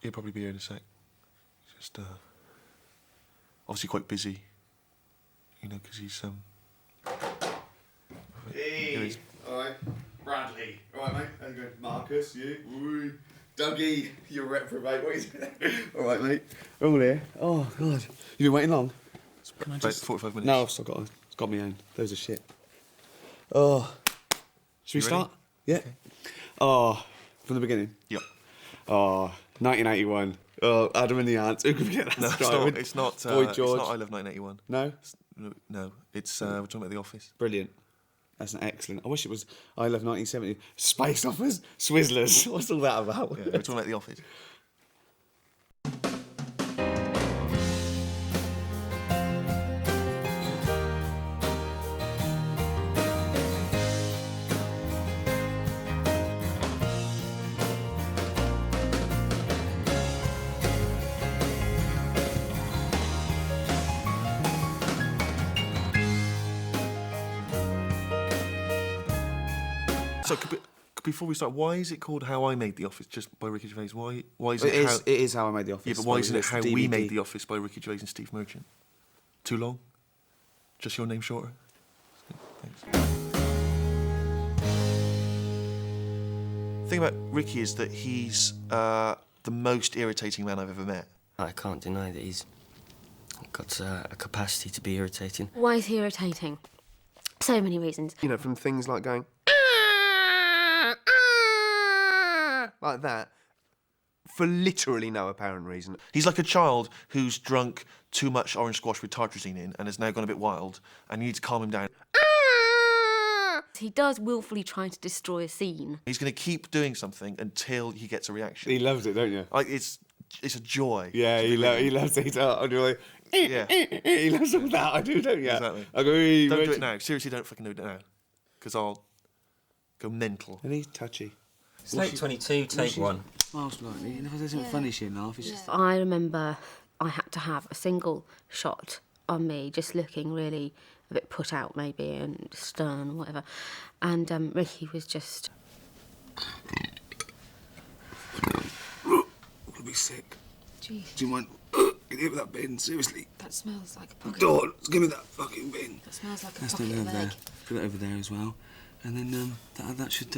He'll probably be here in a sec. Just, obviously quite busy. You know, because he's, Hey! Alright. Bradley. Alright, mate. How you going? Marcus, you. Woo. Dougie, you're reprobate. What is it? Alright, mate. We're all here. Oh, God. You been waiting long? Can I just... 45 minutes. No, I've still got me own. Those are shit. Oh. Should we start? Yeah. Okay. Oh, from the beginning? Yep. Oh, 1981. Oh, Adam and the Ants. Who could forget that? No, it's not Boy George. It's not I Love 1981. No? No, it's we're talking about The Office. Brilliant. That's an excellent. I wish it was I Love 1970. Space Offers, Swizzlers. What's all that about? Yeah, we're talking about The Office. So, before we start, why is it called How I Made the Office, just by Ricky Gervais? Why is it It is How I Made the Office. Yeah, but why isn't it How We Made the Office by Ricky Gervais and Steve Merchant? Too long? Just your name shorter? Thanks. The thing about Ricky is that he's the most irritating man I've ever met. I can't deny that he's got a capacity to be irritating. Why is he irritating? So many reasons. You know, from things like going... like that, for literally no apparent reason. He's like a child who's drunk too much orange squash with tartrazine in and has now gone a bit wild, and you need to calm him down. He does willfully try to destroy a scene. He's going to keep doing something until he gets a reaction. He loves it, don't you? Like, it's a joy. Yeah, he loves it. I do like, yeah. He loves all that. I do, don't you? Exactly. I go, don't do it now. Seriously, don't fucking do it now. Because I'll go mental. And he's touchy. Slate 22, take one. Smiles slightly. You know, there's something funny she laugh. It's just... I remember I had to have a single shot on me, just looking really a bit put out maybe and stern or whatever. And Ricky was just... I'll be sick. Jeez. Do you mind... Can you give me that bin? Seriously. That smells like a pocket. Dawn, give me that fucking bin. That smells like a That's pocket over of there. egg. Put it over there as well. And then that should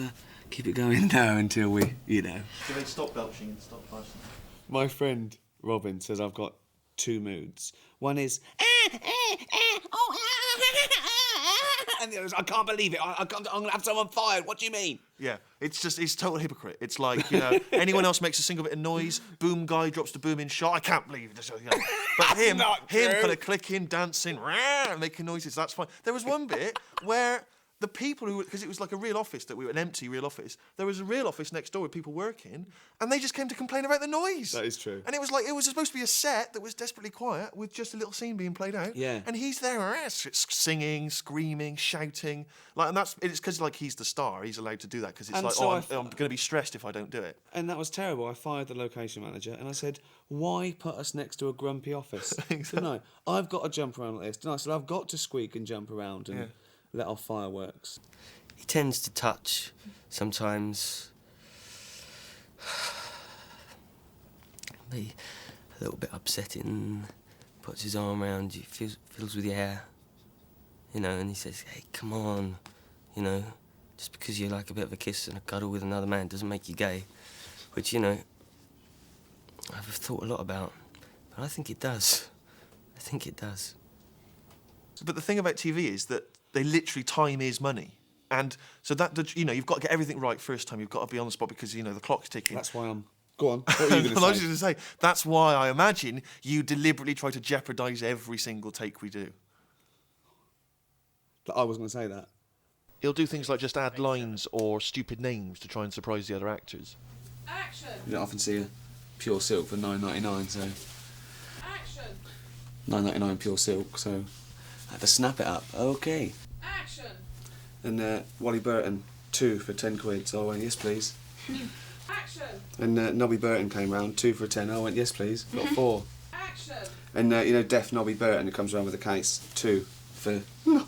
keep it going now until we, you know. Do they stop belching and stop passing? My friend Robin says I've got two moods. One is and the other is I can't believe it. I'm gonna have someone fired. What do you mean? Yeah, it's total hypocrite. It's like, you know, anyone else makes a single bit of noise, boom guy drops the boom in shot. I can't believe this. You know. But him kind of clicking, dancing, making noises. That's fine. There was one bit where the people who, because it was like a real office an empty real office. There was a real office next door with people working, and they just came to complain about the noise. That is true. And it was like, it was supposed to be a set that was desperately quiet with just a little scene being played out. Yeah. And he's there singing, screaming, shouting. Like, and it's because like he's the star. He's allowed to do that because it's like, so I'm going to be stressed if I don't do it. And that was terrible. I fired the location manager and I said, why put us next to a grumpy office? Exactly. No, I've got to jump around like this. And I said, I've got to squeak and jump around and let off fireworks. He tends to touch sometimes. Be a little bit upsetting. Puts his arm around you, feels with your hair, you know, and he says, "Hey, come on, you know, just because you like a bit of a kiss and a cuddle with another man doesn't make you gay," which, you know, I've thought a lot about, but I think it does. I think it does. But the thing about TV is that they literally, time is money. And so that, you know, you've got to get everything right first time. You've got to be on the spot because, you know, the clock's ticking. That's why I'm... Go on, what are you going to say? I was just going to say, that's why I imagine you deliberately try to jeopardise every single take we do. I was going to say that. He'll do things like just add lines or stupid names to try and surprise the other actors. Action! You don't often see a pure silk for $9.99, so... Action! $9.99 pure silk, so I had to snap it up. Okay. Action! And Wally Burton, 2 for 10 quid, so I went, yes please. Action! And Nobby Burton came round, 2 for 10, I went, yes please, got 4. Action! And you know, deaf Nobby Burton who comes round with a case, 2 for... Why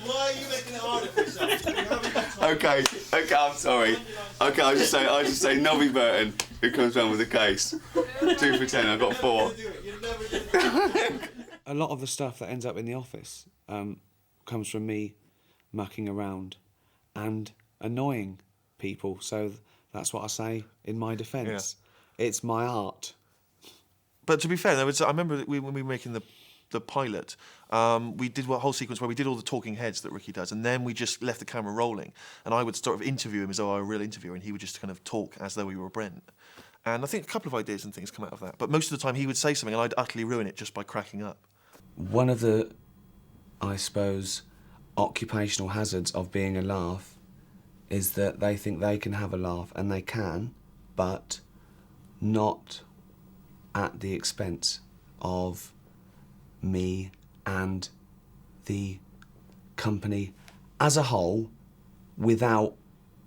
are you making it harder for yourself? Okay, I'm sorry. Okay, I'll just say Nobby Burton who comes round with a case. 2 for 10, I got 4. A lot of the stuff that ends up in the office comes from me mucking around and annoying people. So that's what I say in my defence. It's my art. But to be fair, I remember that when we were making the pilot, we did a whole sequence where we did all the talking heads that Ricky does, and then we just left the camera rolling, and I would sort of interview him as though I were a real interviewer, and he would just kind of talk as though we were Brent. And I think a couple of ideas and things come out of that. But most of the time he would say something and I'd utterly ruin it just by cracking up. One of the, I suppose, occupational hazards of being a laugh is that they think they can have a laugh, and they can, but not at the expense of me and the company as a whole without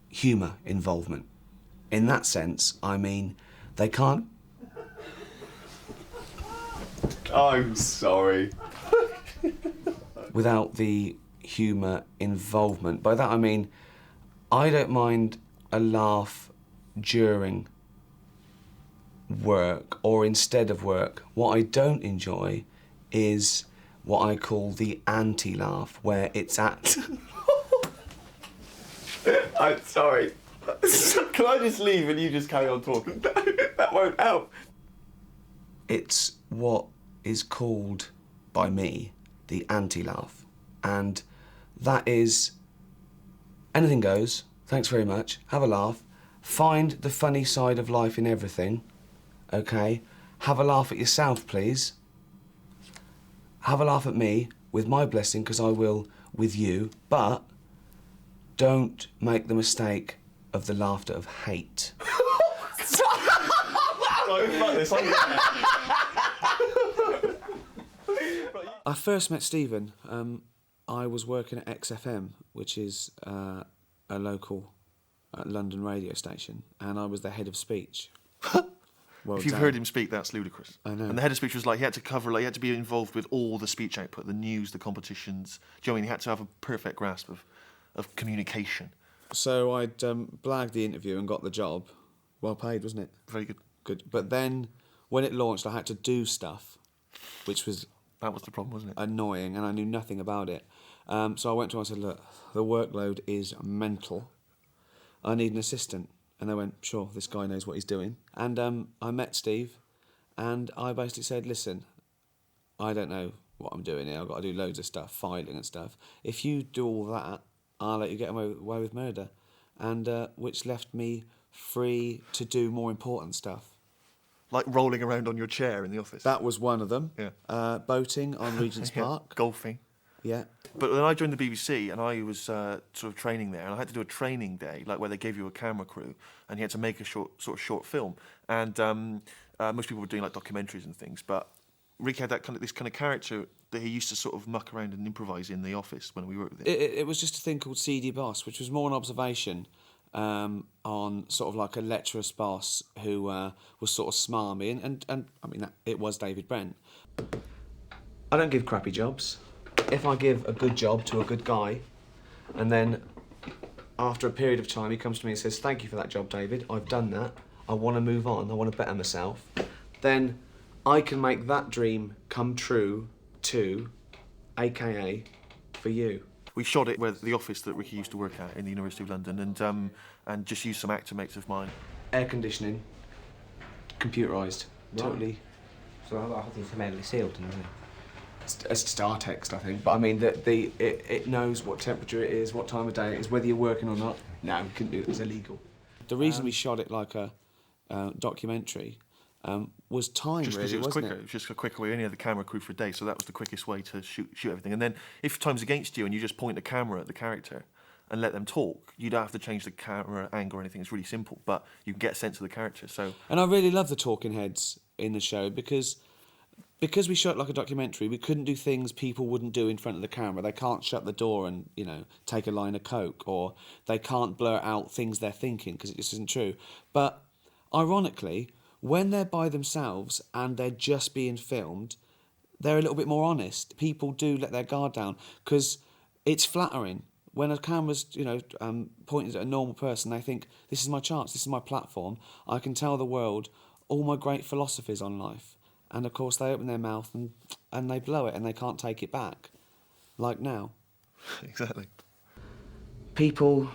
humour involvement. In that sense, I mean, they can't... I'm sorry. Without the humour involvement. By that I mean, I don't mind a laugh during work or instead of work. What I don't enjoy is what I call the anti-laugh, where it's at... I'm sorry. Can I just leave and you just carry on talking? That won't help. It's what is called by me the anti-laugh, and that is anything goes, thanks very much, have a laugh, find the funny side of life in everything, okay? Have a laugh at yourself, please. Have a laugh at me with my blessing, because I will with you, but don't make the mistake of the laughter of hate. I first met Stephen. I was working at XFM, which is a local London radio station, and I was the head of speech. Well If you've done. heard him speak, that's ludicrous. I know. And the head of speech was like, he had to cover, like, he had to be involved with all the speech output, the news, the competitions. Do you know what I mean? He had to have a perfect grasp of communication. So I'd blagged the interview and got the job. Well paid, wasn't it? Very good. Good. But then, when it launched, I had to do stuff, which was That was the problem, wasn't it? annoying, and I knew nothing about it. So I went to him and said, look, the workload is mental. I need an assistant. And they went, sure, this guy knows what he's doing. And I met Steve, and I basically said, listen, I don't know what I'm doing here. I've got to do loads of stuff, filing and stuff. If you do all that, I'll let you get away with murder. And which left me free to do more important stuff. Like rolling around on your chair in the office. That was one of them. Yeah. Boating on Regent's Yeah, Park. golfing. Yeah. But when I joined the BBC and I was sort of training there, and I had to do a training day, like where they gave you a camera crew, and you had to make a short film. And most people were doing like documentaries and things, but Rick had this kind of character that he used to sort of muck around and improvise in the office when we worked with him. It was just a thing called CD Boss, which was more an observation on sort of like a lecherous boss who was sort of smarmy, and I mean, it was David Brent. I don't give crappy jobs. If I give a good job to a good guy, and then after a period of time he comes to me and says, thank you for that job, David, I've done that, I want to move on, I want to better myself, then I can make that dream come true too, aka for you. We shot it with the office that Ricky used to work at in the University of London, and just used some actor mates of mine. Air conditioning, computerised, totally. So I think it's hermetically sealed, isn't it? It's just our text, I think. But I mean, it knows what temperature it is, what time of day it is, whether you're working or not. No, we couldn't do it. It's illegal. The reason we shot it like a documentary was time, Just because really, it was wasn't quicker. It was just a quicker way. We only had the camera crew for a day, so that was the quickest way to shoot everything. And then if time's against you and you just point the camera at the character and let them talk, you don't have to change the camera angle or anything. It's really simple, but you can get a sense of the character. So. And I really love the talking heads in the show because we shot like a documentary, we couldn't do things people wouldn't do in front of the camera. They can't shut the door and, you know, take a line of coke, or they can't blur out things they're thinking because it just isn't true. But ironically, when they're by themselves and they're just being filmed, they're a little bit more honest. People do let their guard down because it's flattering when a camera's, pointed at a normal person, they think, this is my chance, this is my platform. I can tell the world all my great philosophies on life. And, of course, they open their mouth and they blow it and they can't take it back. Like now. Exactly. People,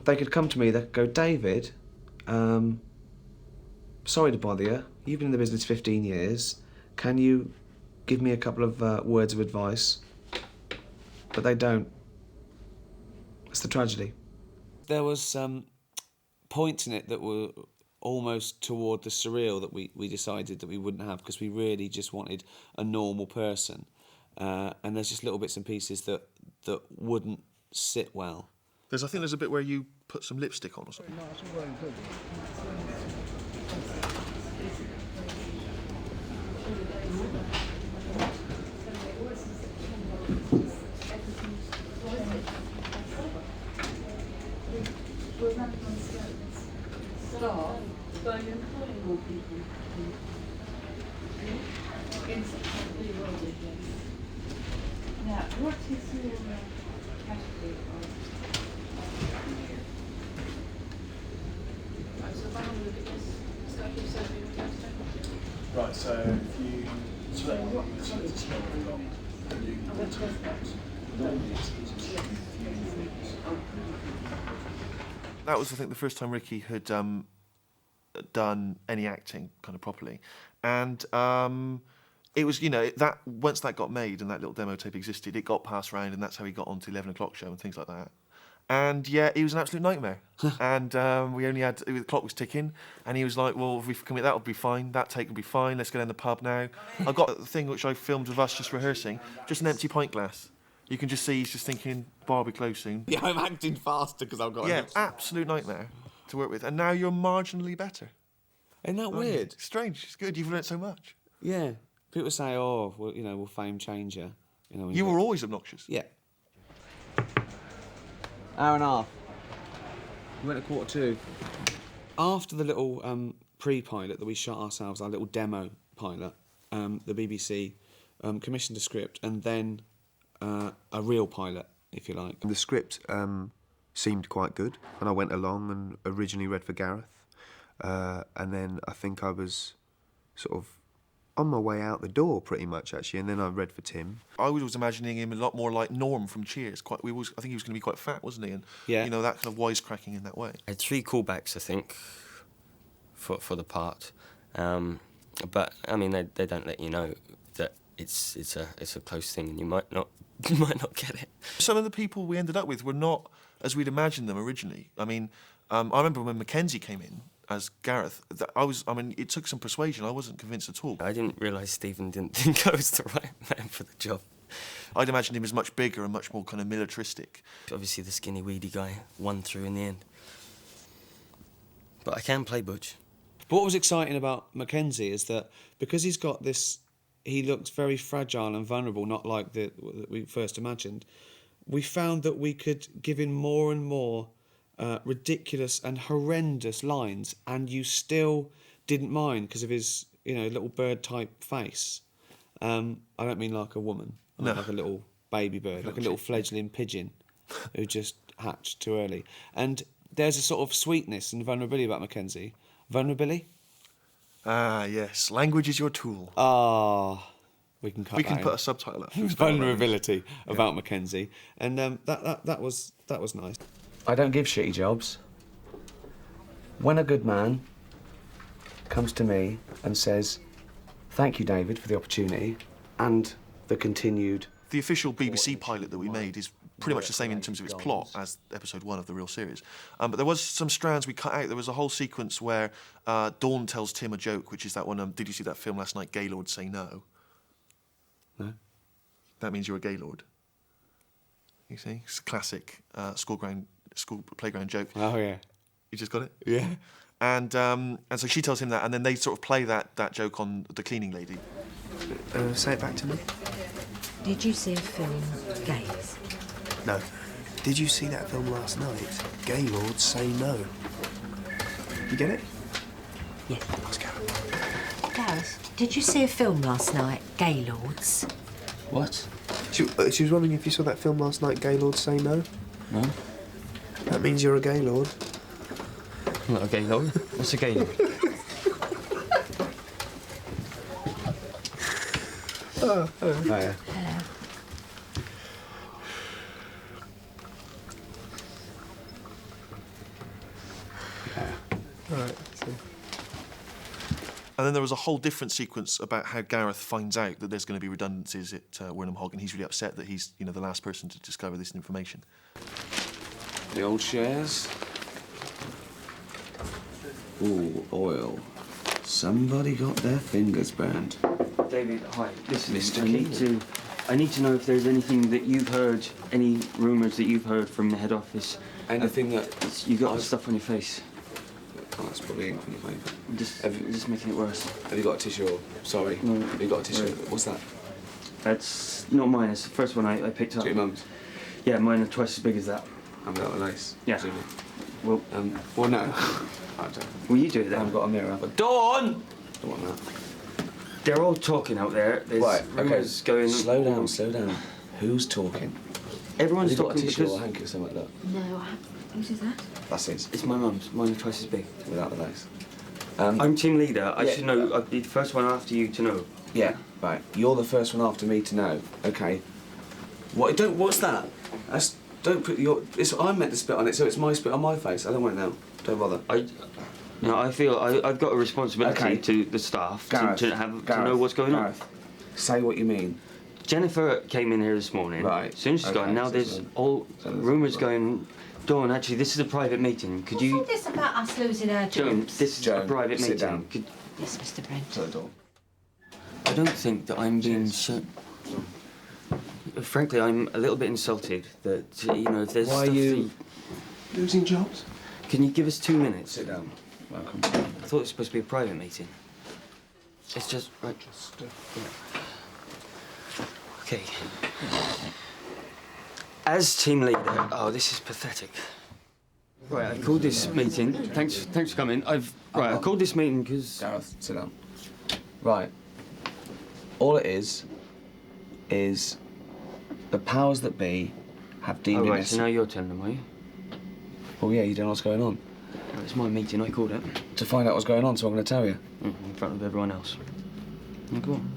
they could come to me, they could go, David, sorry to bother you. You've been in the business 15 years. Can you give me a couple of words of advice? But they don't. It's the tragedy. There was points in it that were almost toward the surreal that we decided that we wouldn't have because we really just wanted a normal person. And there's just little bits and pieces that wouldn't sit well. I think there's a bit where you put some lipstick on or something. Now, what is your category of... Right, so if I move it, just start your survey with your Right, so if you select what you select to spell the dot, then you can go to the box. That was, I think, the first time Ricky had done any acting kind of properly. And it was, that once that got made and that little demo tape existed, it got passed around, and that's how he got onto the 11 o'clock show and things like that. And yeah, he was an absolute nightmare. And we only had, the clock was ticking, and he was like, well, if we commit, that'll be fine, that take will be fine, let's go down the pub now. I've got the thing which I filmed of us just rehearsing, just an empty pint glass. You can just see he's just thinking, bar will be closed soon. Yeah, I'm acting faster because I've got... Yeah, absolute nightmare to work with. And now you're marginally better. Isn't that weird? It's strange, it's good, you've learnt so much. Yeah. People say, oh, well, will fame change you? You were always obnoxious. Yeah. Hour and a half. We went at 1:45. After the little pre-pilot that we shot ourselves, our little demo pilot, the BBC commissioned a script and then a real pilot, if you like. The script seemed quite good, and I went along and originally read for Gareth. And then I think I was sort of on my way out the door, pretty much, actually, and then I read for Tim. I was always imagining him a lot more like Norm from Cheers. I think he was going to be quite fat, wasn't he? And yeah. That kind of wisecracking in that way. I had 3 callbacks, I think, for the part, but I mean they don't let you know that it's a close thing, and you might not get it. Some of the people we ended up with were not as we'd imagined them originally. I mean, I remember when Mackenzie came in as Gareth, it took some persuasion. I wasn't convinced at all. I didn't realise Stephen didn't think I was the right man for the job. I'd imagined him as much bigger and much more kind of militaristic. Obviously the skinny, weedy guy won through in the end. But I can play Butch. But what was exciting about Mackenzie is that because he's got this, he looks very fragile and vulnerable, not like that we first imagined. We found that we could give him more and more ridiculous and horrendous lines, and you still didn't mind because of his, little bird-type face. I don't mean like a woman. I mean like a little baby bird, like a little fledgling pigeon who just hatched too early. And there's a sort of sweetness and vulnerability about Mackenzie. Vulnerability? Ah, yes. Language is your tool. Ah, we can cut. We can put a subtitle up. Vulnerability about Mackenzie, and that was nice. I don't give shitty jobs. When a good man comes to me and says, "Thank you, David, for the opportunity," and the continued... The official BBC pilot that we made is pretty much the same in terms of its plot as episode 1 of the real series. But there was some strands we cut out. There was a whole sequence where Dawn tells Tim a joke, which is that one, did you see that film last night, Gaylord Say No? No. That means you're a Gaylord. You see? It's a classic school playground joke. Oh, yeah. You just got it? Yeah. And so she tells him that, and then they sort of play that joke on the cleaning lady. Say it back to me. Did you see a film, Gays? No. Did you see that film last night? Gaylord Say No. You get it? Yeah. Let's go. Gareth, did you see a film last night, Gaylords? What? She was wondering if you saw that film last night, Gaylord Say No. No? That means you're a gaylord. I'm not a gaylord. What's a gaylord? Oh, yeah. All right. And then there was a whole different sequence about how Gareth finds out that there's going to be redundancies at Wernham Hogg, and he's really upset that he's, the last person to discover this information. The old shares. Ooh, oil. Somebody got their fingers burned. David, hi. Listen, Mr. I need to know if there's anything that you've heard, any rumours that you've heard from the head office. Anything that... You got stuff on your face. Oh, that's probably ink from the paper. Just making it worse. Have you got a tissue? Or, sorry. No. Have you got a tissue? Right. What's that? That's not mine. It's the first one I picked up. Is it your mum's? Yeah, mine are twice as big as that. I've got a lace. Yeah. Presumably. Well, well, no. I don't. will you do it I then? haven't got a mirror. But Dawn! Don't want that. They're all talking out there. There's rumours going... Slow down, slow down. Who's talking? Everyone's Have you got a talking tissue or a because... hanky or something like that? No, whose is that? That's his. It's my mum's. Mine are twice as big. Without the lace. I'm team leader. I yeah. should know. I'll be the first one after you to know. Yeah, right. You're the first one after me to know. Okay. What? Don't. What's that? That's. Don't put your. It's. I meant to spit on it, so it's my spit on my face. I don't want it now. Don't bother. I feel I've got a responsibility to the staff Gareth, to know what's going on. Say what you mean. Jennifer came in here this morning. Right. As soon as she's gone, now there's all rumours going. Dawn, actually, this is a private meeting. Could you? What's all this about us losing our Joan, jobs? this is a private sit meeting. down. Yes, Mr. Brent. To the door. I don't think that I'm being frankly, I'm a little bit insulted that, if there's Why are stuff you losing jobs? Can you give us 2 minutes? Sit down. Welcome. I thought it was supposed to be a private meeting. It's just... Right. Okay. As team leader... Oh, this is pathetic. Right, I called this meeting. Thanks for coming. I called this meeting because... Gareth, sit down. Right. All it is the powers that be have deemed Oh, right, it... so now you're telling them, are you? Well, yeah, you don't know what's going on. Well, it's my meeting, I called it. To find out what's going on, so I'm going to tell you. In front of everyone else. Go on.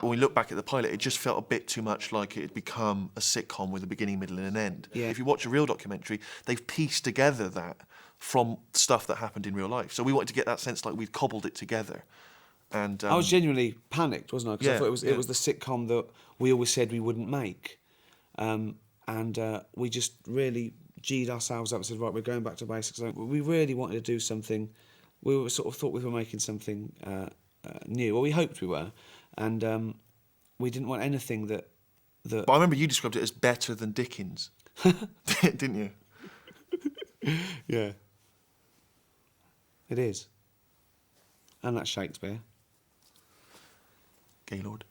When we look back at the pilot, it just felt a bit too much like it had become a sitcom with a beginning, middle and an end. Yeah. If you watch a real documentary, they've pieced together that from stuff that happened in real life. So we wanted to get that sense like we'd cobbled it together. And I was genuinely panicked, wasn't I? Because I thought it was the sitcom that we always said we wouldn't make. And we just really G'd ourselves up and said, right, we're going back to basics. We really wanted to do something. We were sort of thought we were making something new. Well, we hoped we were. And we didn't want anything that... But I remember you described it as better than Dickens. Didn't you? Yeah. It is. And that's Shakespeare. Gaylord.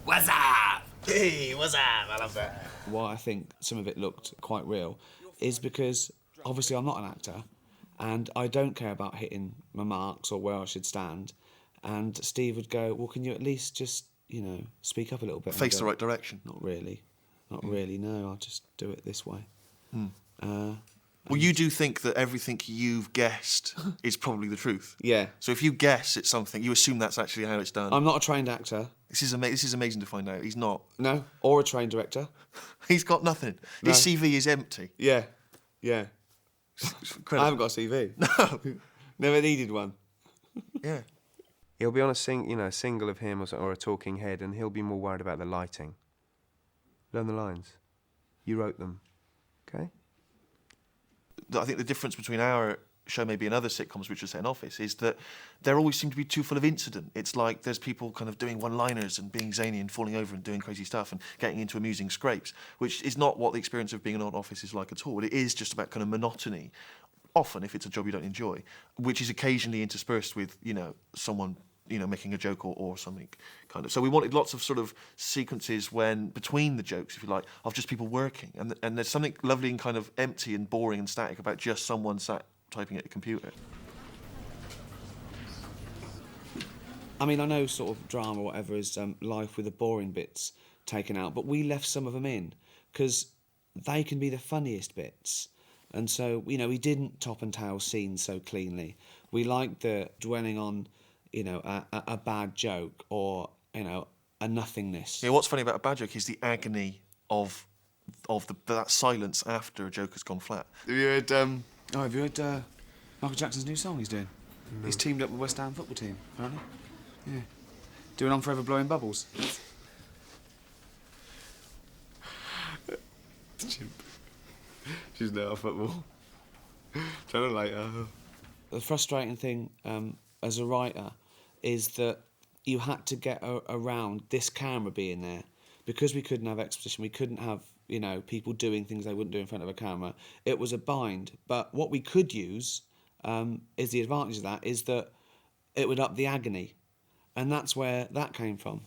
What's up? Hey, what's up? I love that. Why I think some of it looked quite real is because, obviously, I'm not an actor, and I don't care about hitting my marks or where I should stand. And Steve would go, well, can you at least just, speak up a little bit? Face the right direction. Not really. Not really, no. I'll just do it this way. Well, you do think that everything you've guessed is probably the truth. Yeah. So if you guess it's something, you assume that's actually how it's done. I'm not a trained actor. This is amazing to find out. He's not. No, or a trained director. He's got nothing. No. His CV is empty. Yeah. I haven't got a CV. No. Never needed one. Yeah. He'll be on a single of him or a talking head, and he'll be more worried about the lighting. Learn the lines. You wrote them. Okay? I think the difference between our show maybe and other sitcoms which are set in office is that there always seem to be too full of incident. It's like there's people kind of doing one-liners and being zany and falling over and doing crazy stuff and getting into amusing scrapes, which is not what the experience of being in an office is like at all. It is just about kind of monotony, often if it's a job you don't enjoy, which is occasionally interspersed with, someone making a joke or something kind of. So we wanted lots of sort of sequences between the jokes, if you like, of just people working. And there's something lovely and kind of empty and boring and static about just someone sat typing at a computer. I mean, I know sort of drama or whatever is life with the boring bits taken out, but we left some of them in because they can be the funniest bits. And so, you know, we didn't top and tail scenes so cleanly. We liked the dwelling on, you know, a bad joke or, you know, a nothingness. Yeah, what's funny about a bad joke is the agony of that silence after a joke has gone flat. Have you heard, Have you heard Michael Jackson's new song he's doing? No. He's teamed up with West Ham football team, apparently. Yeah. Doing On Forever Blowing Bubbles. She's not a football. Tell her later. The frustrating thing as a writer is that you had to get around this camera being there. Because we couldn't have exposition, we couldn't have, you know, people doing things they wouldn't do in front of a camera. It was a bind. But what we could use is the advantage of that is that it would up the agony. And that's where that came from.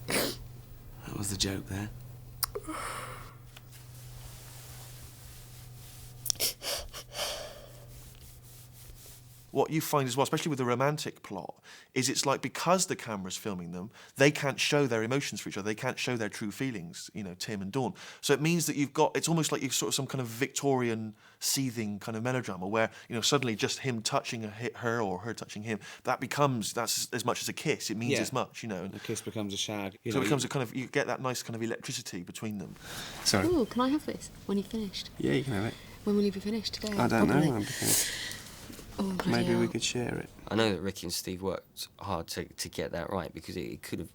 That was the joke there. What you find as well, especially with the romantic plot, is it's like because the camera's filming them, they can't show their emotions for each other. They can't show their true feelings, you know, Tim and Dawn. So it means that it's almost like you've sort of some kind of Victorian seething kind of melodrama where, you know, suddenly just him touching her or her touching him, that's as much as a kiss. It means as much, you know. And a kiss becomes a shag. So it becomes a kind of, you get that nice kind of electricity between them. Sorry. Ooh, can I have this when you've finished? Yeah, you can have it. When will you be finished today? I don't know Probably. when I'm finished. Oh, bloody Maybe hell. we could share it. I know that Ricky and Steve worked hard to get that right because it could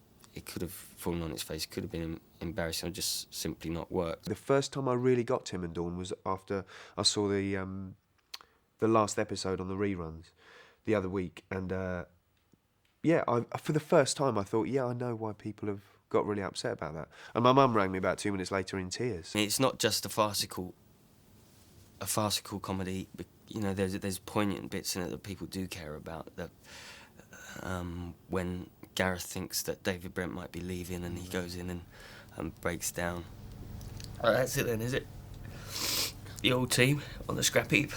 have fallen on its face. It could have been embarrassing or just simply not worked. The first time I really got Tim and Dawn was after I saw the last episode on the reruns the other week, and for the first time I thought, I know why people have got really upset about that. And my mum rang me about 2 minutes later in tears. It's not just a farcical comedy. You know, there's poignant bits in it that people do care about. That when Gareth thinks that David Brent might be leaving, and he goes in and breaks down. Oh, that's it then, is it? The old team on the scrap heap.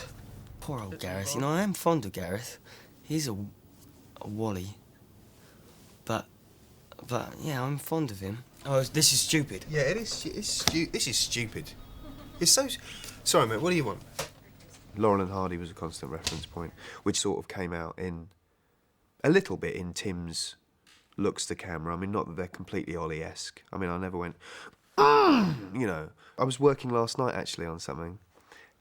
Poor old Gareth. You know, I am fond of Gareth. He's a wally. But yeah, I'm fond of him. Oh, this is stupid. Yeah, it is. This is stupid. It's so. Sorry, mate. What do you want? Laurel and Hardy was a constant reference point, which sort of came out in a little bit in Tim's looks to camera. I mean, not that they're completely Ollie-esque. I mean, I never went, you know. I was working last night, actually, on something,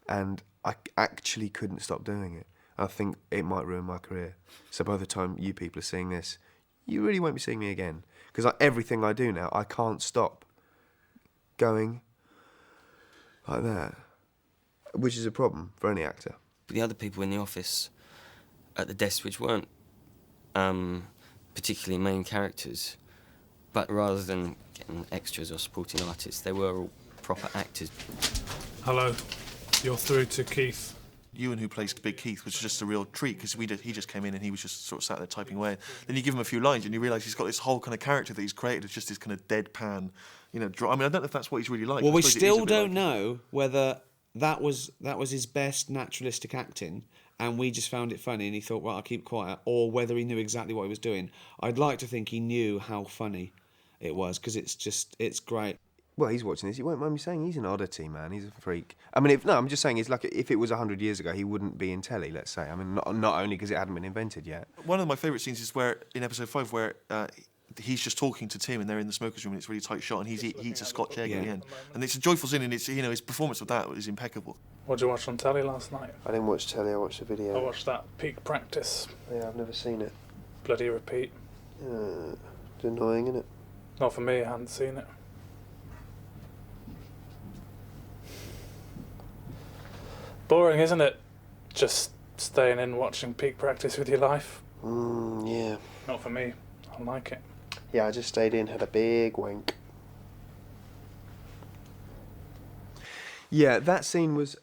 and I actually couldn't stop doing it. I think it might ruin my career. So by the time you people are seeing this, you really won't be seeing me again. Because everything I do now, I can't stop going like that. Which is a problem for any actor. The other people in the office at the desk, which weren't particularly main characters, but rather than getting extras or supporting artists, they were all proper actors. Hello, you're through to Keith. Ewan, who plays Big Keith, was just a real treat because he just came in and he was just sort of sat there typing away. Then you give him a few lines and you realise he's got this whole kind of character that he's created. It's just this kind of deadpan, you know. I mean, I don't know if that's what he's really like. Well, we still don't know whether that was his best naturalistic acting, and we just found it funny, and he thought, well, I'll keep quiet, or whether he knew exactly what he was doing. I'd like to think he knew how funny it was, because it's great. Well, he's watching this. He won't mind me saying he's an oddity, man. He's a freak. I mean, I'm just saying, it's like if it was 100 years ago, he wouldn't be in telly, let's say. I mean, not only because it hadn't been invented yet. One of my favourite scenes is where, in episode 5, where he's just talking to Tim and they're in the smokers room and it's a really tight shot and he eats a Scotch egg at the end. And it's a joyful scene and it's, you know, his performance of that is impeccable. What did you watch on telly last night? I didn't watch telly, I watched a video. I watched that Peak Practice. Yeah, I've never seen it. Bloody repeat. It's annoying, isn't it? Not for me, I hadn't seen it. Boring, isn't it? Just staying in watching Peak Practice with your life. Yeah. Not for me. I like it. Yeah, I just stayed in, had a big wank. Yeah, that scene was,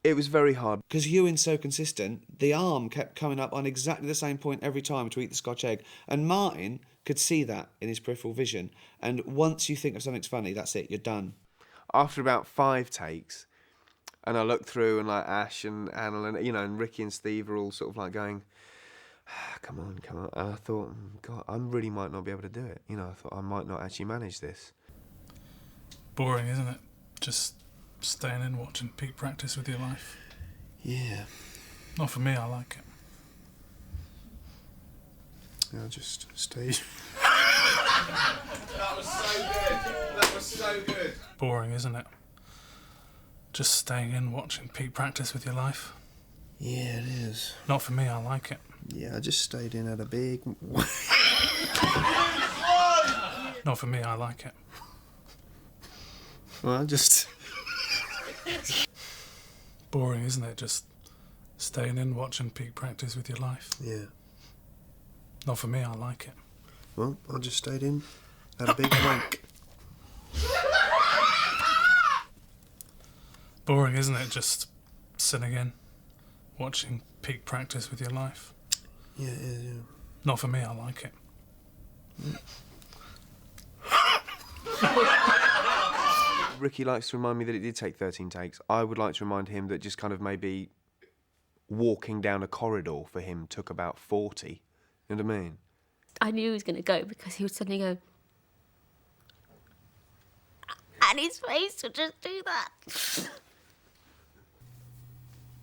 it was very hard. Because Ewan's so consistent, the arm kept coming up on exactly the same point every time to eat the Scotch egg. And Martin could see that in his peripheral vision. And once you think of something's funny, that's it, you're done. After about 5 takes, and I looked through and like Ash and Anna and, you know, and Ricky and Steve are all sort of like going, come on. And I thought, God, I really might not be able to do it. You know, I thought I might not actually manage this. Boring, isn't it? Just staying in watching peak practice with your life. Yeah. Not for me, I like it. I'll just stay. That was so good. That was so good. Boring, isn't it? Just staying in watching peak practice with your life. Yeah, it is. Not for me, I like it. Yeah, I just stayed in at a big... Not for me, I like it. Well, I just... Boring, isn't it? Just staying in watching peak practice with your life. Yeah. Not for me, I like it. Well, I just stayed in at a big wank. Boring, isn't it? Just sitting in, watching peak practice with your life. Yeah, yeah, yeah. Not for me, I like it. Ricky likes to remind me that it did take 13 takes. I would like to remind him that just kind of maybe walking down a corridor for him took about 40. You know what I mean? I knew he was going to go because he would suddenly go, and his face would just do that.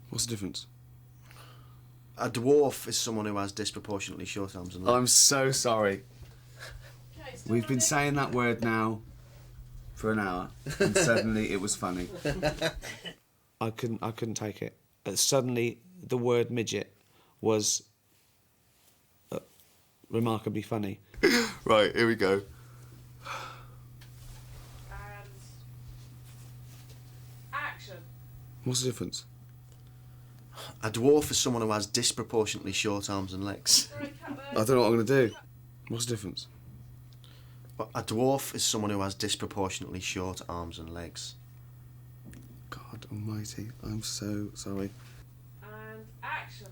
What's the difference? A dwarf is someone who has disproportionately short arms and legs. I'm so sorry. We've been saying that word now for an hour, and suddenly it was funny. I couldn't take it. Suddenly, the word midget was remarkably funny. Right, here we go. And action. What's the difference? A dwarf is someone who has disproportionately short arms and legs. I don't know what I'm going to do. What's the difference? A dwarf is someone who has disproportionately short arms and legs. God almighty, I'm so sorry. And action.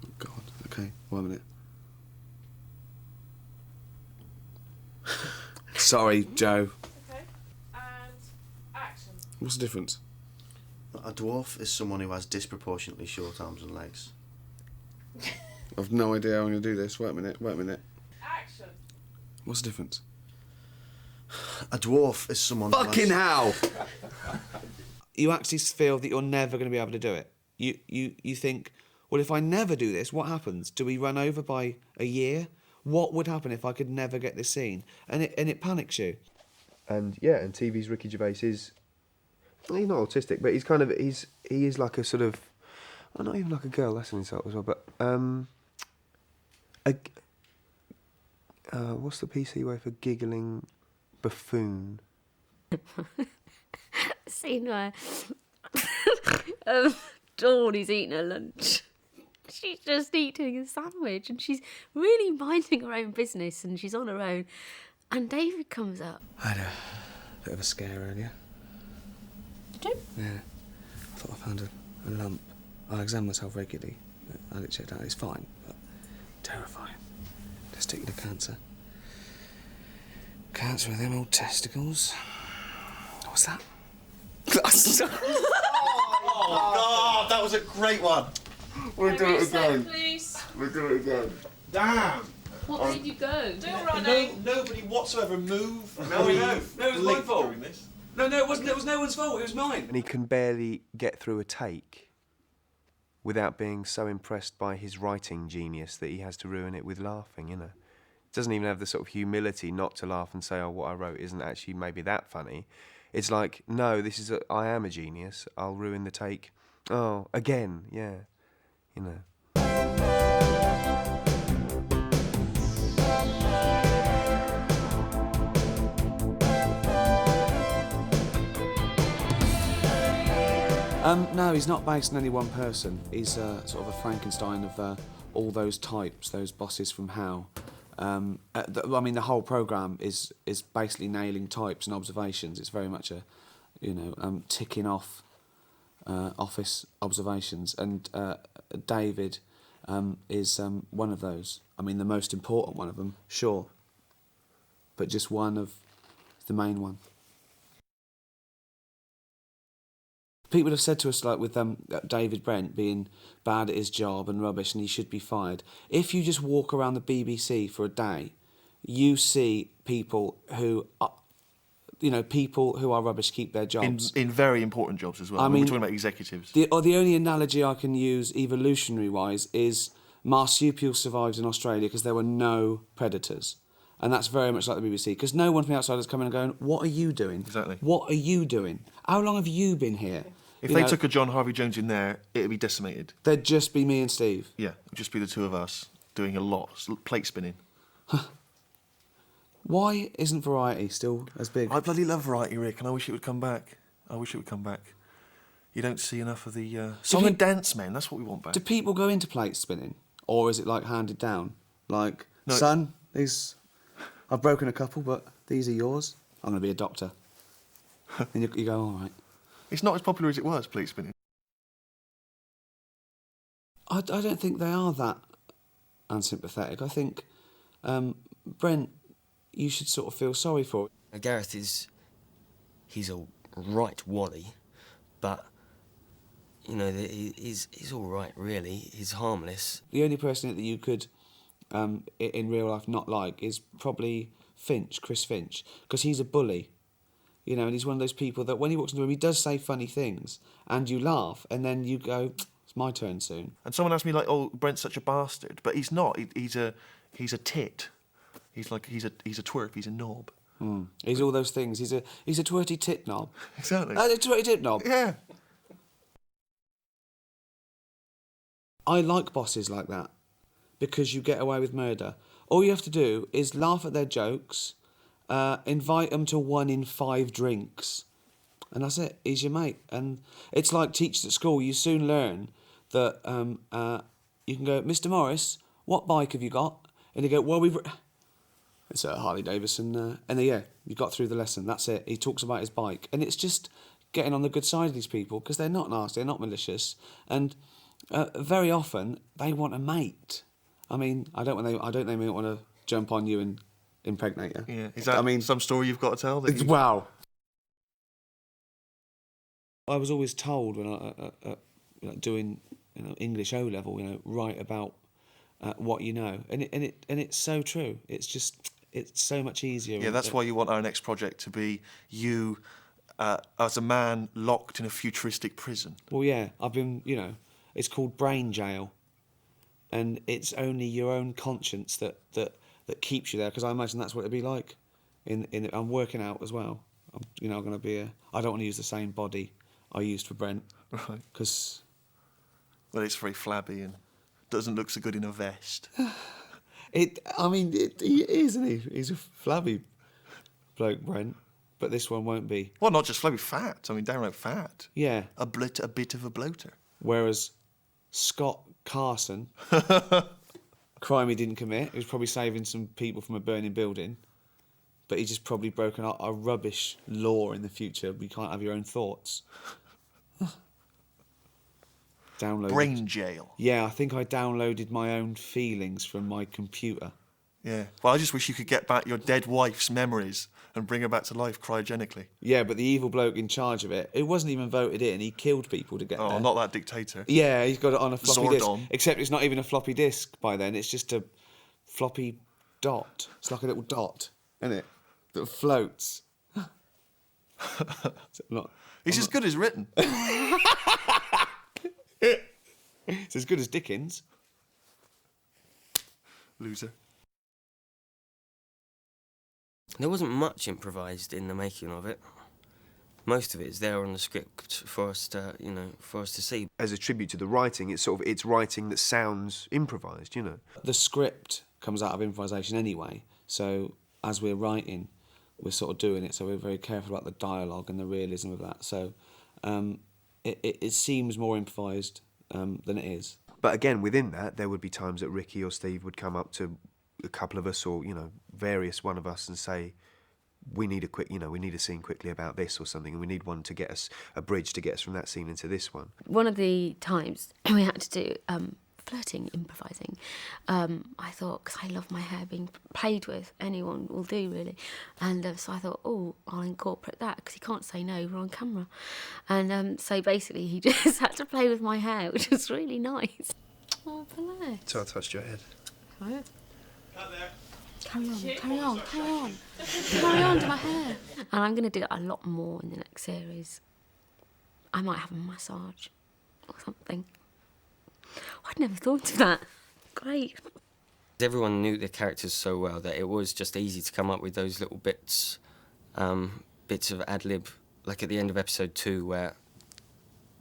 Oh God, okay, 1 minute. Sorry, Joe. Okay. And action. What's the difference? A dwarf is someone who has disproportionately short arms and legs. I've no idea how I'm going to do this. Wait a minute. Action. What's the difference? A dwarf is someone Fucking who has... hell! You actually feel that you're never going to be able to do it. You think, well, if I never do this, what happens? Do we run over by a year? What would happen if I could never get this scene? And it panics you. And yeah, and TV's Ricky Gervais is... Well, he's not autistic, but he is like a sort of... Well, not even like a girl, that's an insult as well, but... what's the PC way for giggling buffoon? Scene where Dawn is eating her lunch. She's just eating a sandwich and she's really minding her own business and she's on her own. And David comes up. I had a bit of a scare earlier. Did you? Yeah. I thought I found a lump. I examine myself regularly. I get checked out. It's fine, but terrifying. Testicular cancer. Cancer with them old testicles. What's that? Oh, God, that was a great one. We'll do it again. Please. We'll do it again. Damn. What made you go? Don't run Nobody whatsoever moved. No, it was my fault. During this. No, it wasn't. It was no one's fault. It was mine. And he can barely get through a take without being so impressed by his writing genius that he has to ruin it with laughing, you know. Doesn't even have the sort of humility not to laugh and say, oh, what I wrote isn't actually maybe that funny. It's like, no, I am a genius. I'll ruin the take. Oh, again, yeah, you know. No, he's not based on any one person. He's sort of a Frankenstein of all those types, those bosses from How. The whole programme is basically nailing types and observations. It's very much a, ticking off office observations. And David is one of those. I mean, the most important one of them, sure, but just one of the main one. People have said to us, like with David Brent being bad at his job and rubbish and he should be fired. If you just walk around the BBC for a day, you see people who are, people who are rubbish keep their jobs. In very important jobs as well. I mean, we're talking about executives. The only analogy I can use evolutionary-wise is marsupials survived in Australia because there were no predators. And that's very much like the BBC, because no one from the outside is coming and going, what are you doing? Exactly. What are you doing? How long have you been here? If they took a John Harvey Jones in there, it'd be decimated. There'd just be me and Steve. Yeah, it'd just be the two of us doing a lot, plate spinning. Why isn't Variety still as big? I bloody love Variety, Rick, and I wish it would come back. You don't see enough of the song and dance men. That's what we want back. Do people go into plate spinning, or is it like handed down? Like, No. son, I've broken a couple, but these are yours. I'm going to be a doctor. And you go, all right. It's not as popular as it was, plate spinning. I don't think they are that unsympathetic. I think, Brent, you should sort of feel sorry for it. Gareth he's a right wally, but, he's all right, really. He's harmless. The only person that you could, in real life, not like is probably Chris Finch, because he's a bully. And he's one of those people that when he walks into the room, he does say funny things, and you laugh, and then you go, it's my turn soon. And someone asked me, like, oh, Brent's such a bastard, but he's not. He's a tit. He's a twerp. He's a knob. He's all those things. He's a twerty tit knob. Exactly. A twerty tit knob. Yeah. I like bosses like that, because you get away with murder. All you have to do is laugh at their jokes, invite them to 1 in 5 drinks, and that's it. He's your mate. And it's like teachers at school. You soon learn that you can go, Mr. Morris, what bike have you got? And they go, well, it's a Harley Davidson. And you got through the lesson. That's it. He talks about his bike. And it's just getting on the good side of these people, because they're not nasty, they're not malicious. And very often, they want a mate. I mean, I don't think they might want to jump on you and impregnate you. Yeah. Is that some story you've got to tell? Wow. I was always told when I doing English O level, write about what you know, and it's so true. It's so much easier. Yeah, that's why you want our next project to be you as a man locked in a futuristic prison. Well, yeah, I've been. It's called brain jail, and it's only your own conscience that keeps you there. Because I imagine that's what it'd be like. I'm working out as well. I'm going to be I don't want to use the same body I used for Brent. Right. Because. Well, it's very flabby and doesn't look so good in a vest. He is, isn't he? He's a flabby bloke, Brent. But this one won't be. Well, not just flabby, fat. I mean, downright fat. Yeah. A bit of a bloater. Whereas Scott Carson, crime he didn't commit. He was probably saving some people from a burning building. But he's just probably broken a rubbish law in the future. You can't have your own thoughts. Downloaded. Brain jail. Yeah, I think I downloaded my own feelings from my computer. Yeah. Well, I just wish you could get back your dead wife's memories and bring her back to life cryogenically. Yeah, but the evil bloke in charge of it wasn't even voted in. He killed people to get there. Oh, not that dictator. Yeah, he's got it on a floppy disk. Zordon. Except it's not even a floppy disk by then. It's just a floppy dot. It's like a little dot, isn't it? That floats. It's as good as written. It's as good as Dickens. Loser. There wasn't much improvised in the making of it. Most of it is there on the script for us to, see. As a tribute to the writing, it's writing that sounds improvised, The script comes out of improvisation anyway, so as we're writing, we're sort of doing it, so we're very careful about the dialogue and the realism of that. So it seems more improvised than it is. But again, within that, there would be times that Ricky or Steve would come up to a couple of us, or various one of us, and say, we need a scene quickly about this or something, and we need one to get us a bridge to get us from that scene into this one. One of the times we had to do flirting, improvising, I thought, because I love my hair being played with, anyone will do really, and so I thought, oh, I'll incorporate that because he can't say no, we're on camera, and so basically he just had to play with my hair, which was really nice. Oh, bless. So I touched your head. Right. Carry on, carry on, carry on. Carry on to my hair. And I'm going to do it a lot more in the next series. I might have a massage or something. I'd never thought of that. Great. Everyone knew the characters so well that it was just easy to come up with those little bits of ad-lib, like at the end of episode 2 where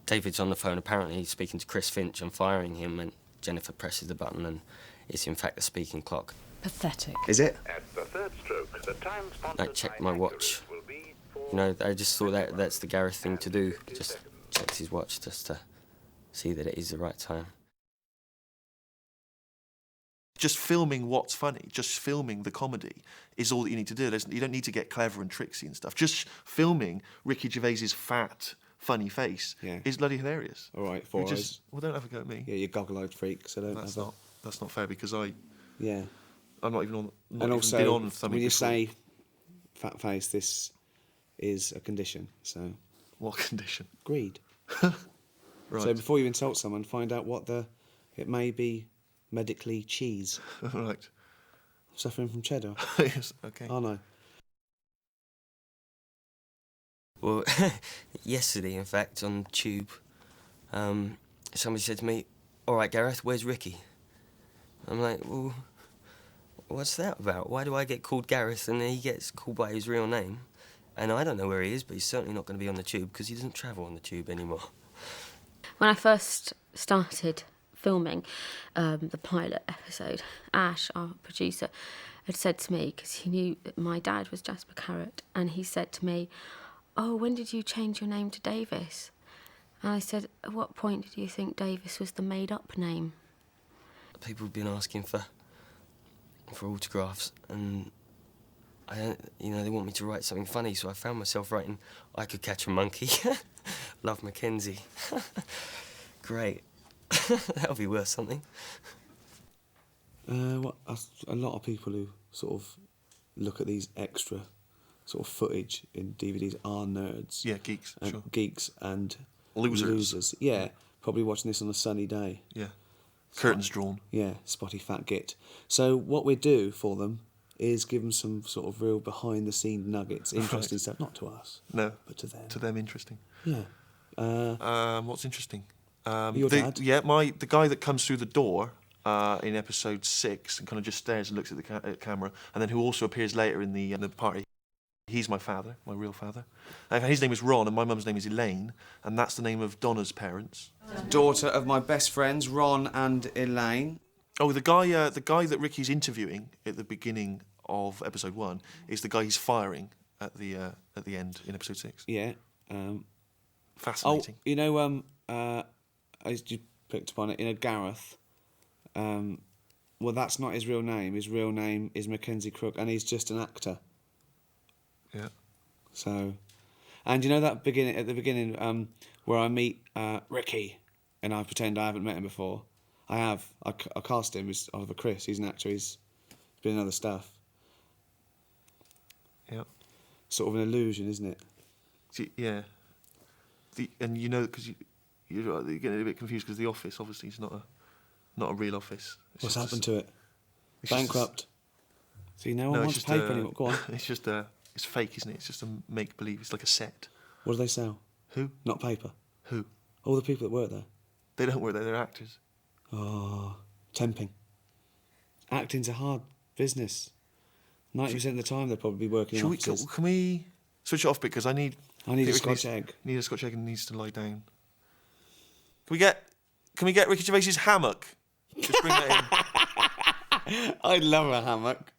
David's on the phone, apparently he's speaking to Chris Finch and firing him, and Jennifer presses the button and it's in fact the speaking clock. Pathetic. Is it? At the third stroke, the time I checked my watch. You know, I just thought that's the Gareth thing to do. Just checks his watch just to see that it is the right time. Just filming what's funny, just filming the comedy is all that you need to do. You don't need to get clever and tricksy and stuff. Just filming Ricky Gervais's fat, funny face is bloody hilarious. All right, 4 eyes. Well, don't have a go at me. Yeah, you goggle-eyed freak, so don't That's not fair because Yeah. I'm not even on. Not And even also, been on something when you before. say fat face, this is a condition, so... What condition? Greed. Right. So before you insult someone, find out what it may be medically cheese. Right. Suffering from cheddar. Yes, okay. Oh, no. Well, yesterday, in fact, on Tube, somebody said to me, "All right, Gareth, where's Ricky?" I'm like, well, what's that about? Why do I get called Gareth and he gets called by his real name? And I don't know where he is, but he's certainly not going to be on the Tube because he doesn't travel on the Tube anymore. When I first started filming the pilot episode, Ash, our producer, had said to me, because he knew that my dad was Jasper Carrott, and he said to me, "Oh, when did you change your name to Davis?" And I said, "At what point did you think Davis was the made-up name?" People have been asking for autographs, and they want me to write something funny, so I found myself writing "I Could Catch a Monkey." Love Mackenzie. Great. That'll be worth something. A lot of people who sort of look at these extra sort of footage in DVDs are nerds. Yeah, geeks, sure. Geeks and losers. Yeah, probably watching this on a sunny day. Yeah. Curtains drawn. Yeah, spotty fat git. So what we do for them is give them some sort of real behind-the-scenes nuggets, interesting stuff. Not to us. No. But to them. To them, interesting. Yeah. What's interesting? Your dad? Yeah, the guy that comes through the door in episode 6 and kind of just stares and looks at the camera, and then who also appears later in the party. He's my father, my real father. His name is Ron, and my mum's name is Elaine, and that's the name of Donna's parents. Daughter of my best friends, Ron and Elaine. Oh, the guy that Ricky's interviewing at the beginning of episode 1 is the guy he's firing at the end in episode 6. Yeah. Fascinating. Oh, you know, as you picked up on it, Gareth. Well, that's not his real name. His real name is Mackenzie Crook, and he's just an actor. Yeah. So, and you know that at the beginning, where I meet Ricky, and I pretend I haven't met him before. I have. I cast him as Oliver Chris. He's an actor. He's been in other stuff. Yeah. Sort of an illusion, isn't it? Yeah. And you know, because you're getting a bit confused because The Office obviously is not a real office. What's happened to it? Bankrupt. See, no one wants paper anymore. Go on. It's just it's fake, isn't it? It's just a make believe. It's like a set. What do they sell? Who? Not paper. Who? All the people that work there. They don't work there. They're actors. Oh, temping. Acting's a hard business. 90% of the time they'll probably be working in offices. Can we switch it off because I need a Scotch egg. Need a Scotch egg and needs to lie down. Can we get Ricky Gervais's hammock? Just bring that in. I'd love a hammock.